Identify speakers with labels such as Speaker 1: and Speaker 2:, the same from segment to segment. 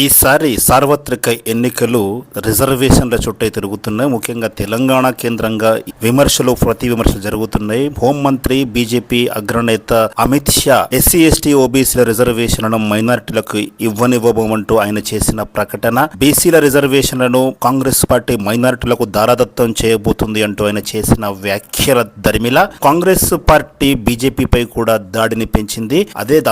Speaker 1: ఈసారి సార్వత్రిక ఎన్నికలు రిజర్వేషన్ల చుట్టే తిరుగుతున్నాయి. ముఖ్యంగా తెలంగాణ కేంద్రంగా విమర్శలు ప్రతి విమర్శలు జరుగుతున్నాయి. హోంమంత్రి బీజేపీ అగ్రనేత అమిత్ షా ఎస్సీ ఎస్టీ ఓబీసీల రిజర్వేషన్లను మైనారిటీలకు ఇవ్వనివ్వబోమంటూ ఆయన చేసిన ప్రకటన, బీసీల రిజర్వేషన్లను కాంగ్రెస్ పార్టీ మైనారిటీలకు దారాదత్తం చేయబోతుంది అంటూ ఆయన చేసిన వ్యాఖ్యల దరిమిల కాంగ్రెస్ పార్టీ బీజేపీపై కూడా దాడిని పెంచింది.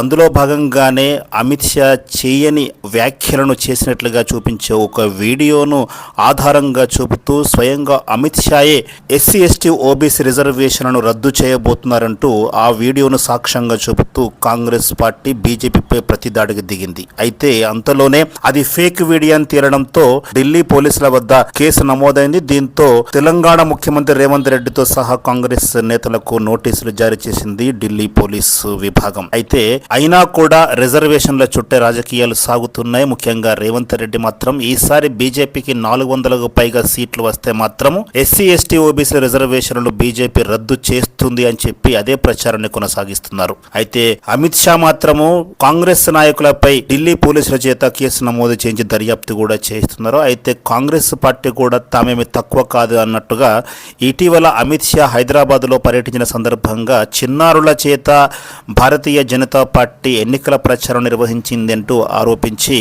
Speaker 1: అందులో భాగంగానే అమిత్ షా చేయని వ్యాఖ్యలను చేసినట్లుగా చూపించే ఒక వీడియోను ఆధారంగా చూపుతూ స్వయంగా అమిత్ షాయే ఎస్సీ ఎస్టీ ఓబీసీ రిజర్వేషన్లను రద్దు చేయబోతున్నారంటూ ఆ వీడియోను సాక్ష్యంగా చూపుతూ కాంగ్రెస్ పార్టీ బీజేపీపై ప్రతిదాడికి దిగింది. అయితే అంతలోనే అది ఫేక్ వీడియో అని తేలడంతో ఢిల్లీ పోలీసుల వద్ద కేసు నమోదైంది. దీంతో తెలంగాణ ముఖ్యమంత్రి రేవంత్ రెడ్డితో సహా కాంగ్రెస్ నేతలకు నోటీసులు జారీ చేసింది ఢిల్లీ పోలీసు విభాగం. అయితే అయినా కూడా రిజర్వేషన్ల చుట్టే రాజకీయాలు సాగుతున్నాయి. ముఖ్యంగా రేవంత్ రెడ్డి మాత్రం ఈసారి బీజేపీకి 400కు పైగా సీట్లు వస్తే మాత్రం ఎస్సీ ఎస్టీ ఓబీసీ రిజర్వేషన్లు బీజేపీ రద్దు చేస్తుంది అని చెప్పి అదే ప్రచారాన్ని కొనసాగిస్తున్నారు. అయితే అమిత్ షా మాత్రము కాంగ్రెస్ నాయకులపై ఢిల్లీ పోలీసుల చేత కేసు నమోదు చేయించి దర్యాప్తు కూడా చేస్తున్నారు. అయితే కాంగ్రెస్ పార్టీ కూడా తామేమి తక్కువ కాదు అన్నట్టుగా ఇటీవల అమిత్ షా హైదరాబాద్లో పర్యటించిన సందర్భంగా చిన్నారుల చేత భారతీయ జనతా పార్టీ ఎన్నికల ప్రచారం నిర్వహించిందంటూ ఆరోపించి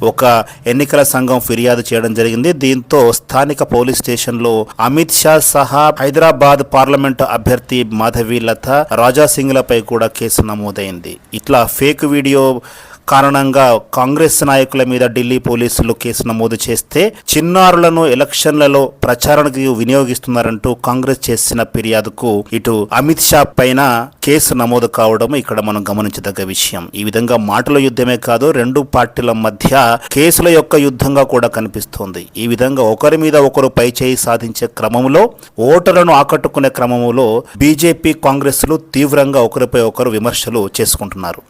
Speaker 1: ఒక ఎన్నికల సంఘం ఫిర్యాదు చేయడం జరిగింది. దీంతో స్థానిక పోలీస్ స్టేషన్లో అమిత్ షా సహా హైదరాబాద్ పార్లమెంటు అభ్యర్థి మాధవీలత, రాజాసింగ్లపై కూడా కేసు నమోదైంది. ఇట్లా ఫేక్ వీడియో కారణంగా కాంగ్రెస్ నాయకుల మీద ఢిల్లీ పోలీసులు కేసు నమోదు చేస్తే చిన్నారులను ఎలక్షన్లలో ప్రచారానికి వినియోగిస్తున్నారంటూ కాంగ్రెస్ చేసిన ఫిర్యాదుకు ఇటు అమిత్ షా పైన కేసు నమోదు కావడం ఇక్కడ మనం గమనించదగ్గ విషయం. ఈ విధంగా మాటల యుద్ధమే కాదు, రెండు పార్టీల మధ్య కేసుల యొక్క యుద్ధంగా కూడా కనిపిస్తోంది. ఈ విధంగా ఒకరి మీద ఒకరు పైచేయి సాధించే క్రమంలో, ఓటర్లను ఆకట్టుకునే క్రమంలో బీజేపీ కాంగ్రెస్లు తీవ్రంగా ఒకరిపై ఒకరు విమర్శలు చేసుకుంటున్నారు.